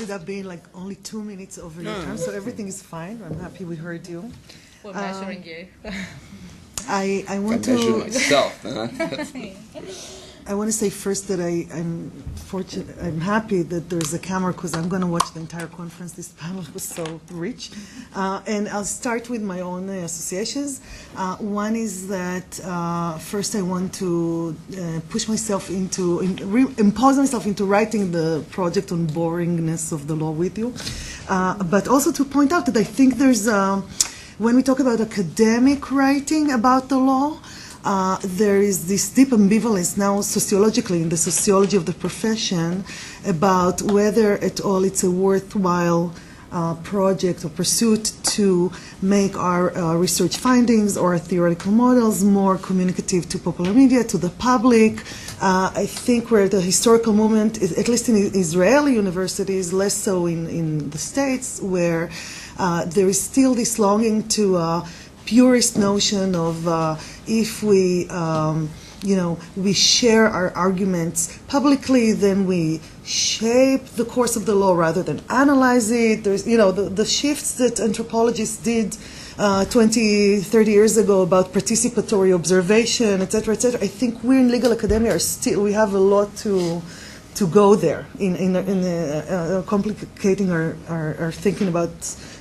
ended up being like only 2 minutes over your time, so everything is fine. I'm happy we heard you. We're measuring you. I want I measure to. myself. Huh? I want to say first that I'm fortunate. I'm happy that there's a camera because I'm going to watch the entire conference. This panel was so rich, and I'll start with my own associations. One is that first I want to push myself impose myself into writing the project on boringness of the law with you, but also to point out that I think there's when we talk about academic writing about the law. There is this deep ambivalence now sociologically in the sociology of the profession about whether at all it's a worthwhile project or pursuit to make our research findings or our theoretical models more communicative to popular media, to the public. I think where the historical movement, is, at least in Israeli universities, less so in the States, where there is still this longing to purist notion of if we, we share our arguments publicly, then we shape the course of the law rather than analyze it. There's, the shifts that anthropologists did 20, 30 years ago about participatory observation, et cetera, et cetera. I think we in legal academia we have a lot to go there in complicating our thinking about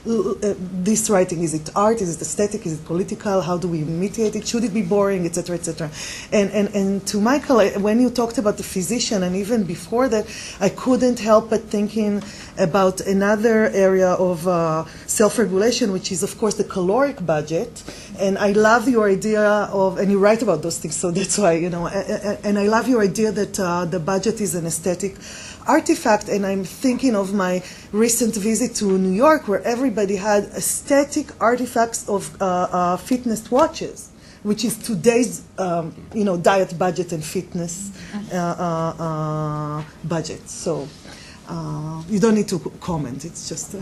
this writing. Is it art? Is it aesthetic? Is it political? How do we imitate it? Should it be boring, et cetera, et cetera? And to Michael, when you talked about the physician, and even before that, I couldn't help but thinking about another area of self-regulation, which is, of course, the caloric budget. And I love your idea of, and you write about those things, so that's why, and I love your idea that the budget is an aesthetic artifact, and I'm thinking of my recent visit to New York where everybody had aesthetic artifacts of fitness watches, which is today's diet budget and fitness budget. So you don't need to comment, it's just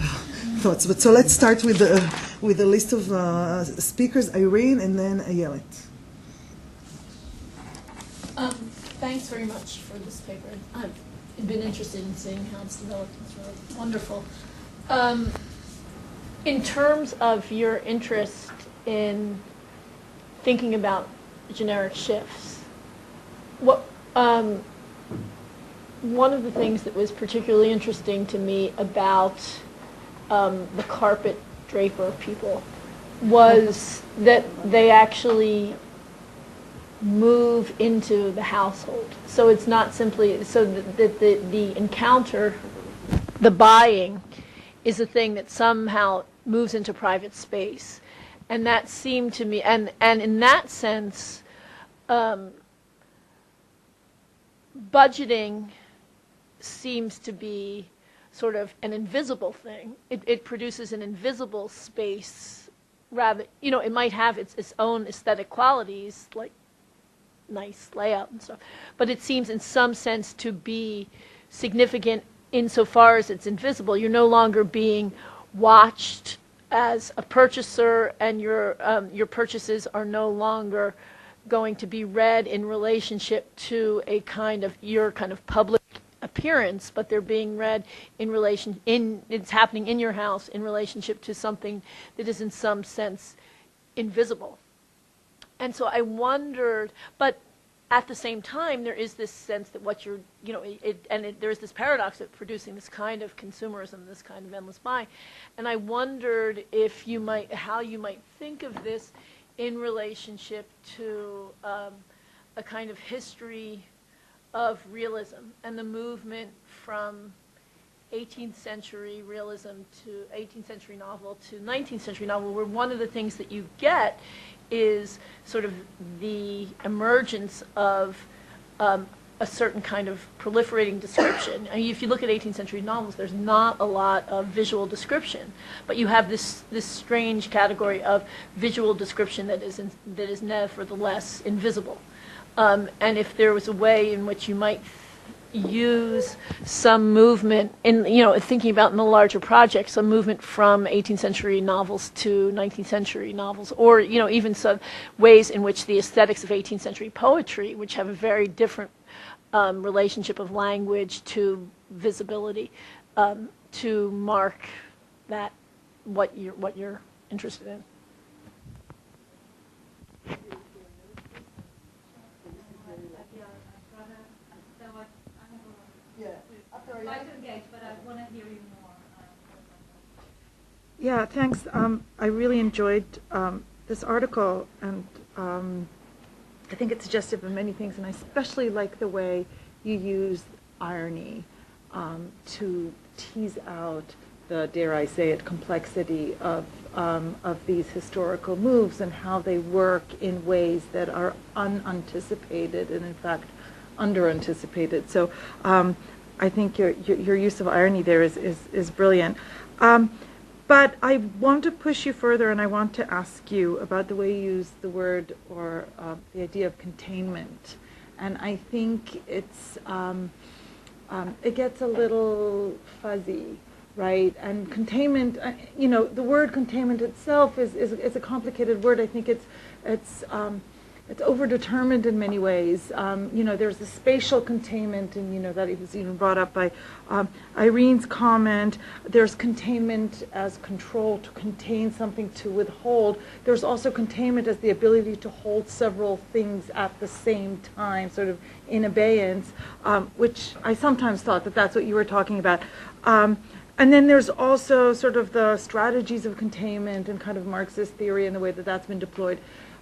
thoughts. But so let's start with a list of speakers, Irene and then Ayelet. Thanks very much for this paper. I've been interested in seeing how it's developed. It's really wonderful. In terms of your interest in thinking about generic shifts, one of the things that was particularly interesting to me about the carpet draper people was that they actually move into the household. So it's not simply, so that the encounter, the buying, is a thing that somehow moves into private space. And that seemed to me, and in that sense, budgeting seems to be sort of an invisible thing. It produces an invisible space rather, it might have its own aesthetic qualities, like nice layout and stuff, but it seems in some sense to be significant insofar as it's invisible. You're no longer being watched as a purchaser, and your purchases are no longer going to be read in relationship to your kind of public appearance, but they're being read it's happening in your house in relationship to something that is in some sense invisible. And so I wondered, but at the same time, there is this sense that what you're, there is this paradox of producing this kind of consumerism, this kind of endless buying. And I wondered how you might think of this in relationship to a kind of history of realism and the movement from 18th century realism to 18th century novel to 19th century novel, where one of the things that you get is sort of the emergence of a certain kind of proliferating description. I mean, if you look at 18th century novels, there's not a lot of visual description, but you have this strange category of visual description that is nevertheless invisible. And if there was a way in which you might use some movement in, thinking about in the larger project, some movement from 18th century novels to 19th century novels, or, even some ways in which the aesthetics of 18th century poetry, which have a very different relationship of language to visibility, to mark that what you're interested in. Yeah, thanks. I really enjoyed this article, and I think it's suggestive of many things, and I especially like the way you use irony to tease out the, dare I say it, complexity of these historical moves and how they work in ways that are unanticipated and, in fact, underanticipated. So I think your use of irony there is brilliant. But I want to push you further, and I want to ask you about the way you use the word or the idea of containment. And I think it's it gets a little fuzzy, right? And containment, you know, the word containment itself is a complicated word. I think it's overdetermined in many ways. You know, there's a spatial containment, and you know that it was even brought up by Irene's comment. There's containment as control, to contain something, to withhold. There's also containment as the ability to hold several things at the same time, sort of in abeyance, which I sometimes thought that that's what you were talking about. And then there's also sort of the strategies of containment and kind of Marxist theory and the way that that's been deployed.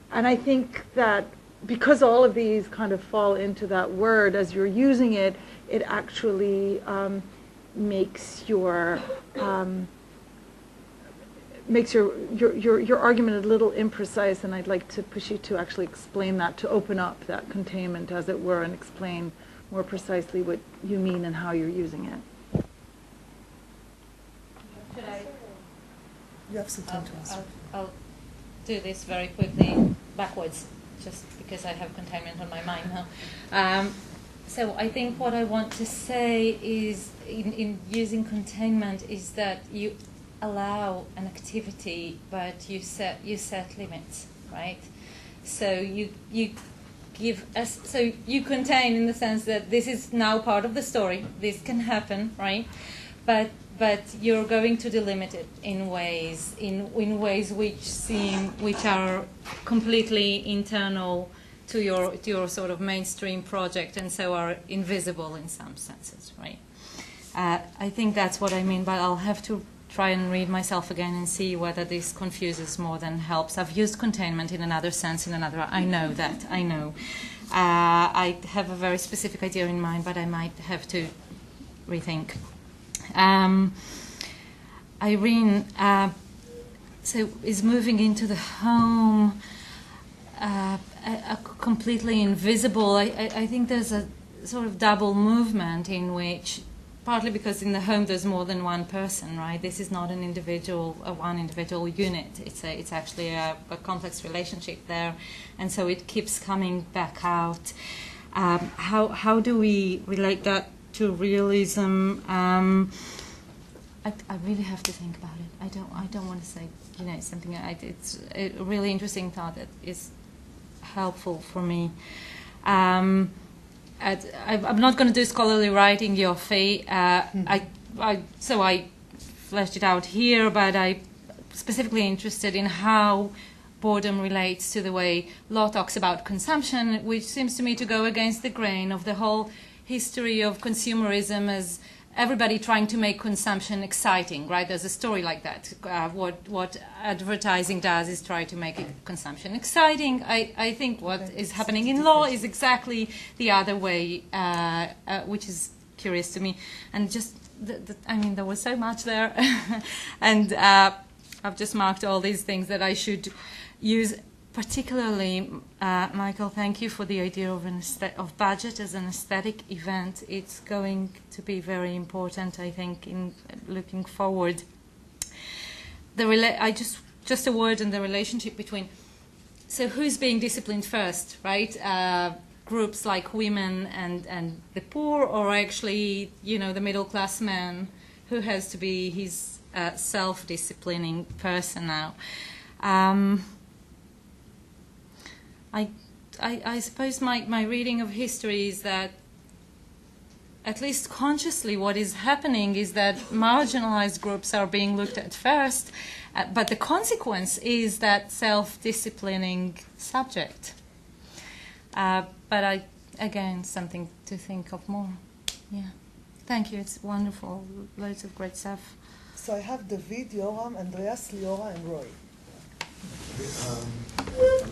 And I think that because all of these kind of fall into that word, as you're using it, it actually makes your argument a little imprecise, and I'd like to push you to actually explain that, to open up that containment, as it were, and explain more precisely what you mean and how you're using it. Should I? You have some time to answer. I'll do this very quickly backwards, just because I have containment on my mind now. So I think what I want to say is, in using containment, is that you allow an activity, but you set limits, right? So you give us, so you contain in the sense that this is now part of the story. This can happen, right? But you're going to delimit it in ways which are completely internal to your sort of mainstream project, and so are invisible in some senses, right? I think that's what I mean, but I'll have to try and read myself again and see whether this confuses more than helps. I've used containment in another sense, I know that, I know. I have a very specific idea in mind, but I might have to rethink. Irene so is moving into the home, completely invisible. I think there's a sort of double movement in which, partly because in the home there's more than one person, right? This is not an individual, one individual unit. It's actually a complex relationship there, and so it keeps coming back out. How do we relate that to realism? I really have to think about it. I don't want to say, you know, something. It's a really interesting thought that is helpful for me. I'm not going to do scholarly writing, Yofi. So I fleshed it out here, but I'm specifically interested in how boredom relates to the way Law talks about consumption, which seems to me to go against the grain of the whole history of consumerism as everybody trying to make consumption exciting, right? There's a story like that. What advertising does is try to make consumption exciting. I think what is happening in law is exactly the other way, which is curious to me. And just, I mean, there was so much there. And I've just marked all these things that I should use. Particularly, Michael, thank you for the idea of budget as an aesthetic event. It's going to be very important, I think, in looking forward. Just a word on the relationship between. So, who's being disciplined first, right? Groups like women and the poor, or actually, you know, the middle class man, who has to be his self-disciplining person now. I suppose my reading of history is that at least consciously, what is happening is that marginalized groups are being looked at first, but the consequence is that self-disciplining subject. But again, something to think of more. Yeah. Thank you. It's wonderful. Loads of great stuff. So I have David, Yoram, Andreas, Liora, and Roy. I'm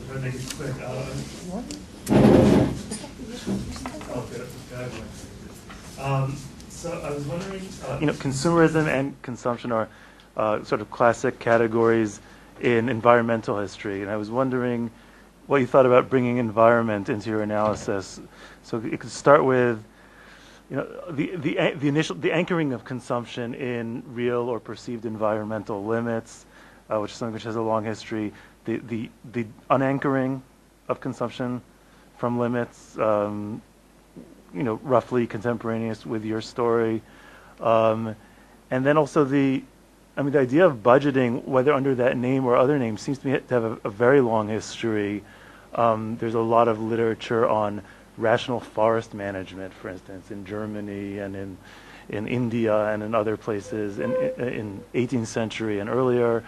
trying to make it quick. So I was wondering, consumerism and consumption are sort of classic categories in environmental history, and I was wondering what you thought about bringing environment into your analysis. So you could start with, the anchoring of consumption in real or perceived environmental limits, which is something which has a long history. The unanchoring of consumption from limits, roughly contemporaneous with your story, and then also the idea of budgeting, whether under that name or other names, seems to me to have a very long history. There's a lot of literature on rational forest management, for instance, in Germany and in India and in other places in 18th century and earlier.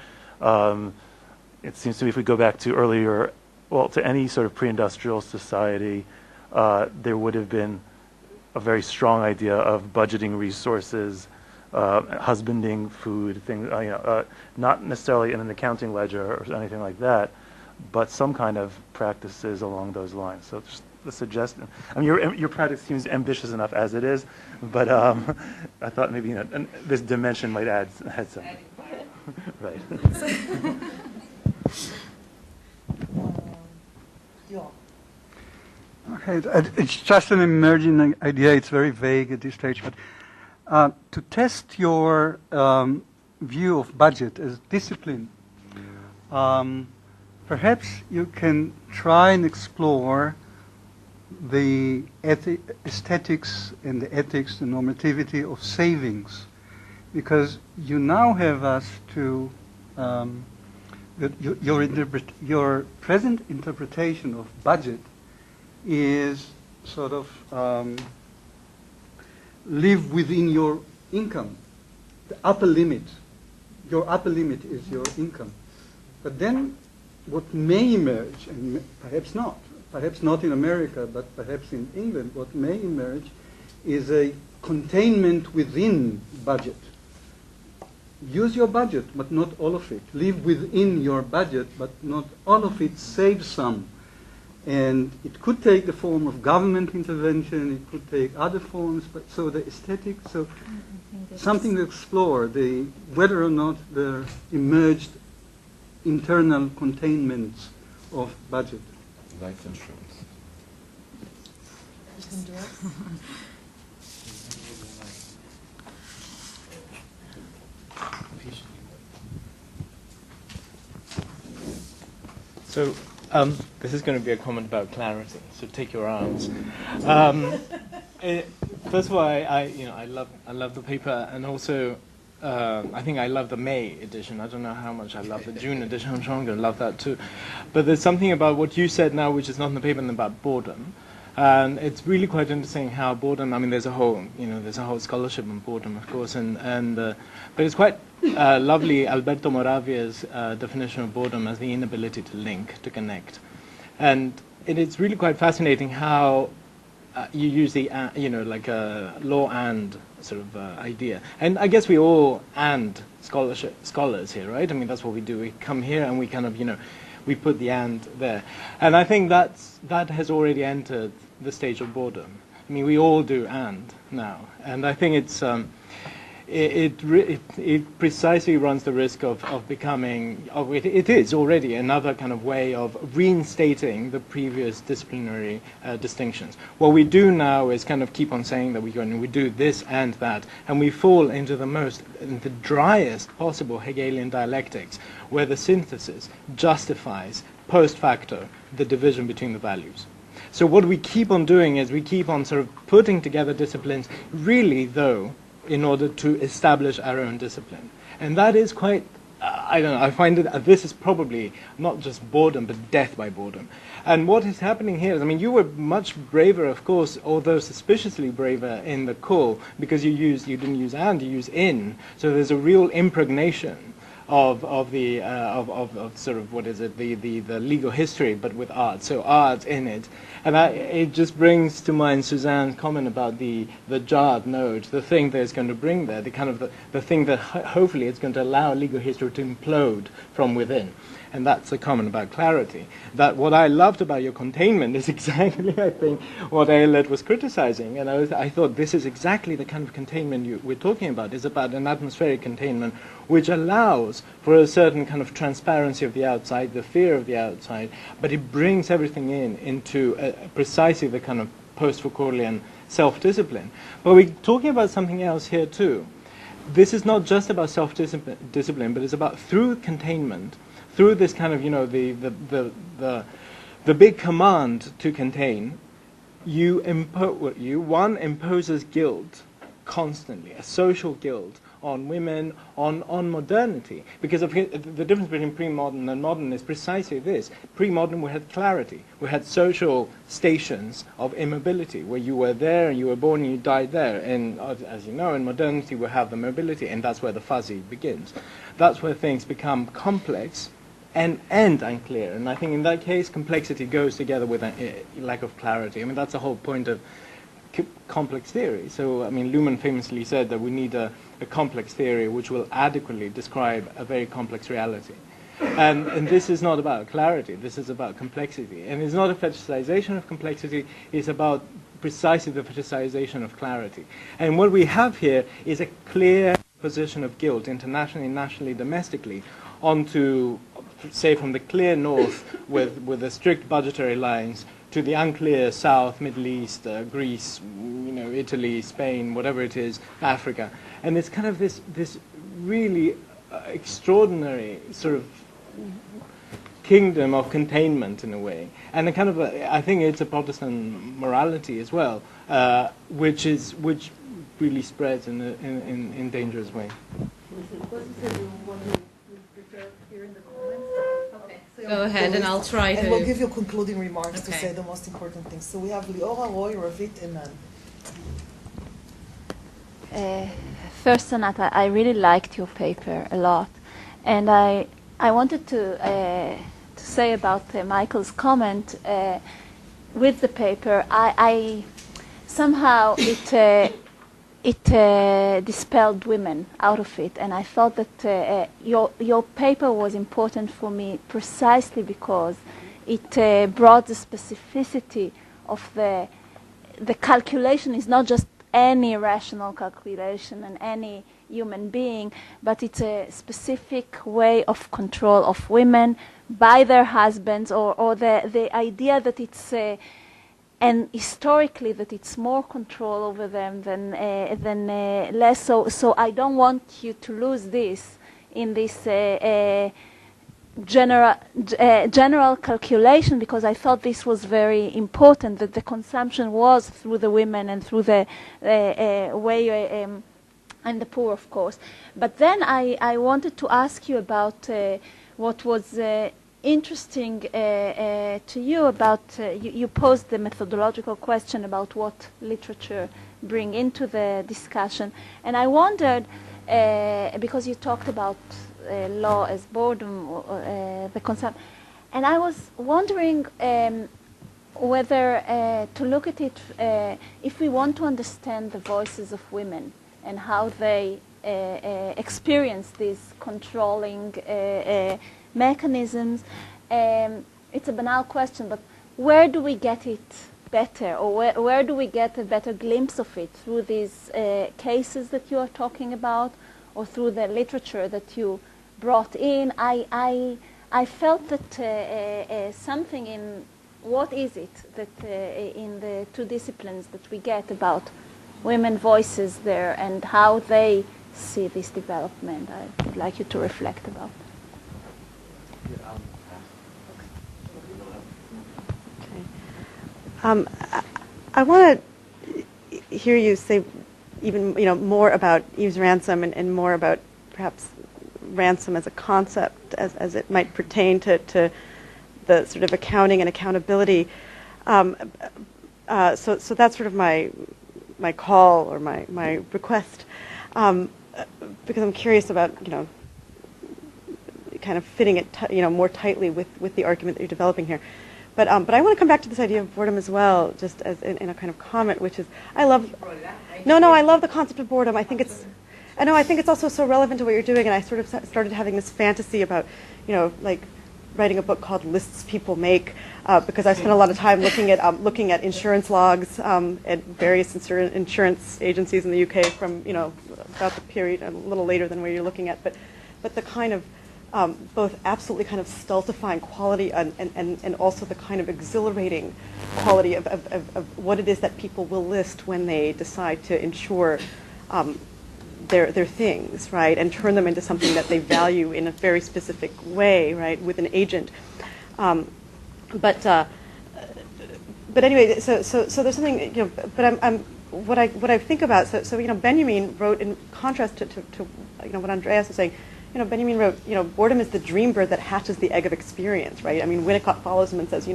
It seems to me if we go back to earlier, to any sort of pre-industrial society, there would have been a very strong idea of budgeting resources, husbanding food, things, not necessarily in an accounting ledger or anything like that, but some kind of practices along those lines. So just the suggestion. Your practice seems ambitious enough as it is, but I thought maybe this dimension might add something. Right. Okay, it's just an emerging idea. It's very vague at this stage, but to test your view of budget as discipline, perhaps you can try and explore the aesthetics and the ethics, the normativity of savings, because you now have us to your present interpretation of budget is sort of live within your income, the upper limit. Your upper limit is your income. But then what may emerge, and perhaps not in America, but perhaps in England, what may emerge is a containment within budget. Use your budget, but not all of it. Live within your budget, but not all of it. Save some. And it could take the form of government intervention, it could take other forms, but so the aesthetic, so something to explore, whether or not there emerged internal containments of budget. Life insurance. So this is going to be a comment about clarity. So take your arms. First of all, I love the paper, and also I think I love the May edition. I don't know how much I love the June edition. I'm sure I'm going to love that too. But there's something about what you said now, which is not in the paper, and about boredom. And it's really quite interesting how boredom. I mean, there's a whole scholarship on boredom, of course, but it's quite lovely. Alberto Moravia's definition of boredom as the inability to link, to connect, and it's really quite fascinating how you use the like a law and sort of idea. And I guess we all and scholars here, right? I mean, that's what we do. We come here and we kind of we put the and there, and I think that has already entered the stage of boredom. I mean, we all do and now, and I think it's it precisely runs the risk of becoming it is already another kind of way of reinstating the previous disciplinary distinctions. What we do now is kind of keep on saying that we do this and that, and we fall into the driest possible Hegelian dialectics, where the synthesis justifies post facto the division between the values. So what we keep on doing is we keep on sort of putting together disciplines, really though, in order to establish our own discipline. And that is quite I don't know, I find that this is probably not just boredom, but death by boredom. And what is happening here is, I mean, you were much braver, of course, although suspiciously braver in the call, because you didn't use and, you use in. So there's a real impregnation of sort of, what is it, the legal history, but with art. So art in it. And it just brings to mind Suzanne's comment about the jarred note, the thing that it's going to bring there, the kind of the thing that hopefully it's going to allow legal history to implode from within. And that's a comment about clarity. That what I loved about your containment is exactly, I think, what Ayelet was criticizing. And I thought this is exactly the kind of containment we're talking about. It's about an atmospheric containment which allows for a certain kind of transparency of the outside, the fear of the outside, but it brings everything into precisely the kind of post-Foucauldian self-discipline. But we're talking about something else here too. This is not just about self-discipline, but it's about through containment, through this kind of, the big command to contain, one imposes guilt constantly, a social guilt on women, on modernity. Because the difference between pre-modern and modern is precisely this. Pre-modern, we had clarity. We had social stations of immobility, where you were there, and you were born, and you died there. And as you know, in modernity, we have the mobility, and that's where the fuzzy begins. That's where things become complex and unclear. And I think in that case, complexity goes together with a lack of clarity. I mean, that's the whole point of complex theory. So, I mean, Luhmann famously said that we need a complex theory which will adequately describe a very complex reality. And this is not about clarity, this is about complexity. And it's not a fetishization of complexity, it's about precisely the fetishization of clarity. And what we have here is a clear position of guilt, internationally, nationally, domestically, onto, say, from the clear north with the strict budgetary lines to the unclear south, Middle East, Greece, Italy, Spain, whatever it is, Africa. And it's kind of this really extraordinary sort of kingdom of containment in a way. And a kind of I think it's a Protestant morality as well, which really spreads in dangerous way. Go ahead, and I'll try to... And we'll give you concluding remarks to Okay. say the most important things. So we have Liora, Roy, Ravit, and Nan. First, Sonata, I really liked your paper a lot, and I wanted to say about Michael's comment with the paper. I somehow it dispelled women out of it, and I felt that your paper was important for me precisely because it brought the specificity of the calculation is not just any rational calculation and any human being, but it's a specific way of control of women by their husbands, or the idea that it's and historically that it's more control over them than less. So I don't want you to lose this in this general calculation, because I thought this was very important, that the consumption was through the women and through the way and the poor, of course. But then I wanted to ask you about what was interesting to you about you posed the methodological question about what literature bring into the discussion, and I wondered because you talked about law as boredom, the concept, and I was wondering whether to look at it if we want to understand the voices of women and how they experience these controlling mechanisms. It's a banal question, but where do we get it better, or where do we get a better glimpse of it? Through these cases that you are talking about, or through the literature that you brought in? I felt that something in what is it that in the two disciplines that we get about women voices there and how they see this development. I would like you to reflect about. I want to hear you say even more about Eve's Ransom and more about perhaps ransom as a concept, as it might pertain to the sort of accounting and accountability. So that's sort of my call or my request, because I'm curious about, kind of fitting it more tightly with the argument that you're developing here. But I want to come back to this idea of boredom as well, just as in a kind of comment, which is I love the concept of boredom. I think it's also so relevant to what you're doing, and I sort of started having this fantasy about, like writing a book called Lists People Make, because I spent a lot of time looking at insurance logs at various insurance agencies in the UK from about the period a little later than where you're looking at, but the kind of both absolutely kind of stultifying quality and also the kind of exhilarating quality of what it is that people will list when they decide to insure their things, right, and turn them into something that they value in a very specific way, right, with an agent. But anyway, so there's something, but I'm what I think about. So Benjamin wrote, in contrast to what Andreas was saying. Benjamin wrote, boredom is the dream bird that hatches the egg of experience, right? I mean, Winnicott follows him and says,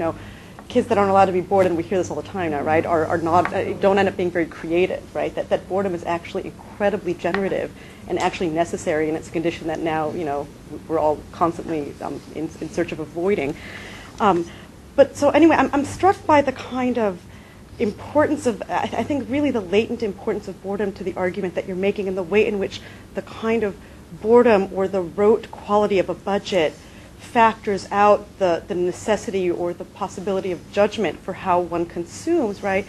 kids that aren't allowed to be bored, and we hear this all the time now, right, are not, don't end up being very creative, right? That boredom is actually incredibly generative and actually necessary, and it's a condition that now, we're all constantly in search of avoiding. But so anyway, I'm struck by the kind of importance of, I think really the latent importance of boredom to the argument that you're making, and the way in which the kind of boredom or the rote quality of a budget factors out the necessity or the possibility of judgment for how one consumes, right?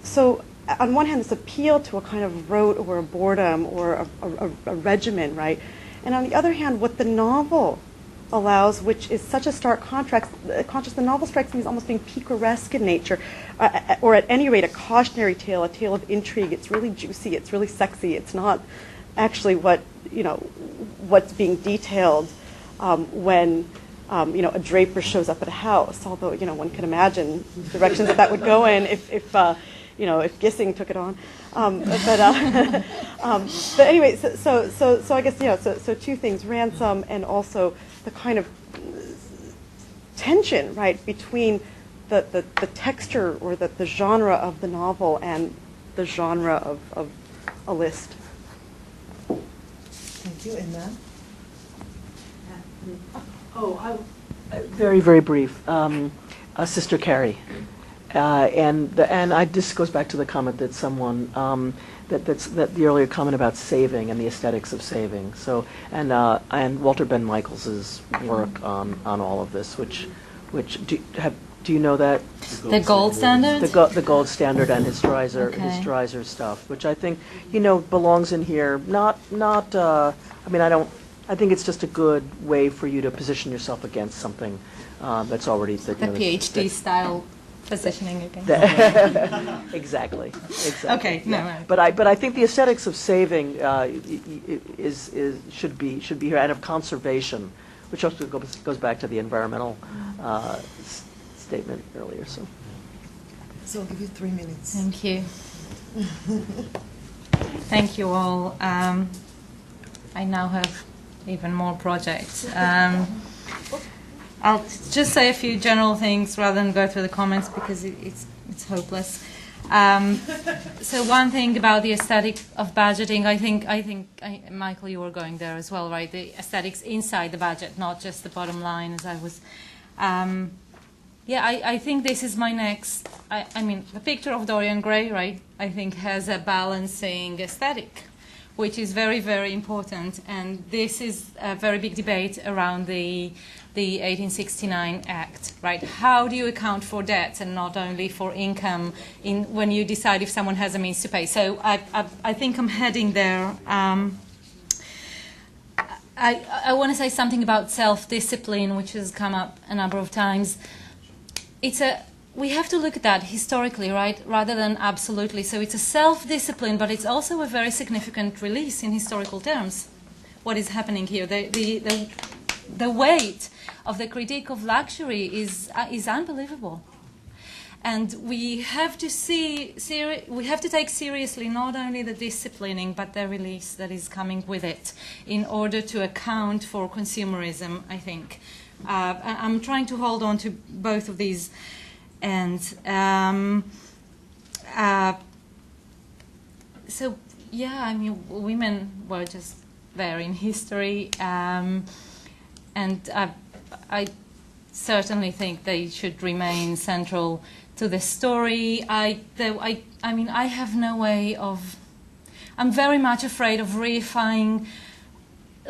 So on one hand, this appeal to a kind of rote or a boredom or a regimen, right? And on the other hand, what the novel allows, which is such a stark contrast, the novel strikes me as almost being picaresque in nature, or at any rate a cautionary tale, a tale of intrigue. It's really juicy, it's really sexy, it's not actually what's being detailed when a draper shows up at a house. Although one can imagine directions that would go in if Gissing took it on. But anyway, so I guess so two things: ransom and also the kind of tension, right, between the texture or the genre of the novel and the genre of a list. Thank you. And then? Very, very brief. Sister Carrie. And this goes back to the comment that someone, that the earlier comment about saving and the aesthetics of saving. So, and Walter Ben Michaels's work on all of this, which do you know that? The gold standard? The gold standard and his Dreiser stuff, which I think, belongs in here. I think it's just a good way for you to position yourself against something that's already... The PhD style positioning again. Exactly. Okay, no. Yeah. But I think the aesthetics of saving should be here, and of conservation, which also goes back to the environmental statement earlier. So I'll give you 3 minutes. Thank you. Thank you all. I now have even more projects. I'll just say a few general things rather than go through the comments because it's hopeless. So one thing about the aesthetic of budgeting, I think Michael, you were going there as well, right? The aesthetics inside the budget, not just the bottom line, as I was. I think this is my next. The picture of Dorian Gray, right? I think has a balancing aesthetic, which is very, very important. And this is a very big debate around the 1869 Act, right? How do you account for debts and not only for income when you decide if someone has a means to pay? So I think I'm heading there. I want to say something about self-discipline, which has come up a number of times. We have to look at that historically, right, rather than absolutely. So it's a self-discipline, but it's also a very significant release in historical terms. What is happening here? The weight of the critique of luxury is unbelievable. And we have to we have to take seriously not only the disciplining, but the release that is coming with it, in order to account for consumerism, I think. I'm trying to hold on to both of these ends. So, yeah, I mean, women were just there in history, and I certainly think they should remain central to the story. I mean, I have no way of... I'm very much afraid of reifying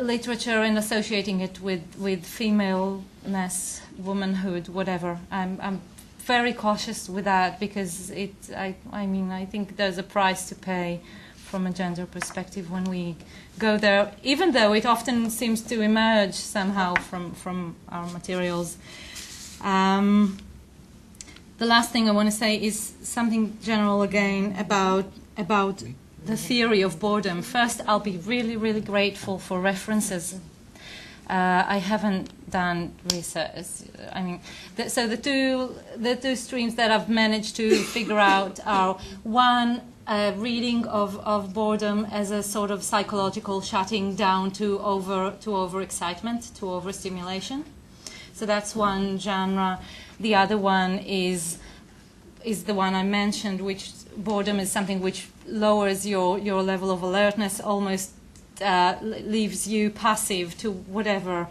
literature and associating it with femaleness, womanhood, whatever. I'm very cautious with that, because I mean, I think there's a price to pay from a gender perspective when we go there, even though it often seems to emerge somehow from our materials. The last thing I want to say is something general again about the theory of boredom. First, I'll be really, really grateful for references. I haven't done research. I mean, so the two streams that I've managed to figure out are, one, a reading of boredom as a sort of psychological shutting down to overexcitement, to overstimulation. So that's one genre. The other one is the one I mentioned, which boredom is something which lowers your level of alertness, almost leaves you passive to whatever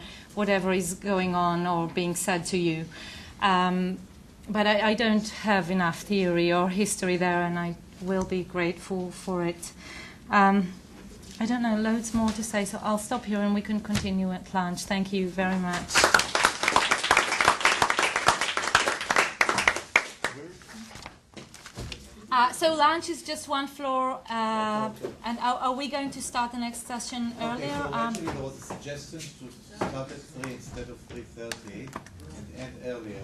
is going on or being said to you. But I don't have enough theory or history there, and I will be grateful for it. I don't know, loads more to say, so I'll stop here and we can continue at lunch. Thank you very much. So lunch is just one floor, and are we going to start the next session earlier? So actually there was a suggestion to start at 3 instead of 3:30 and end earlier.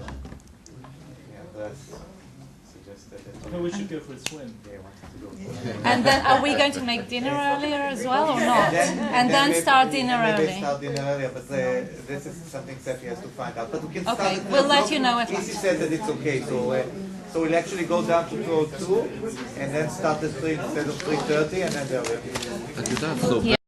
Yeah, that's suggested. No, we should go for a swim. And then are we going to make dinner earlier as well, or not? And then start dinner maybe early. start dinner earlier, but this is something Sefi has to find out. But we can start Okay, at we'll 3 let o'clock. you know at lunch. Isi said that it's okay, so we'll actually go down to 2:02 and then start at 3 instead of 3:30 and then earlier. Yeah.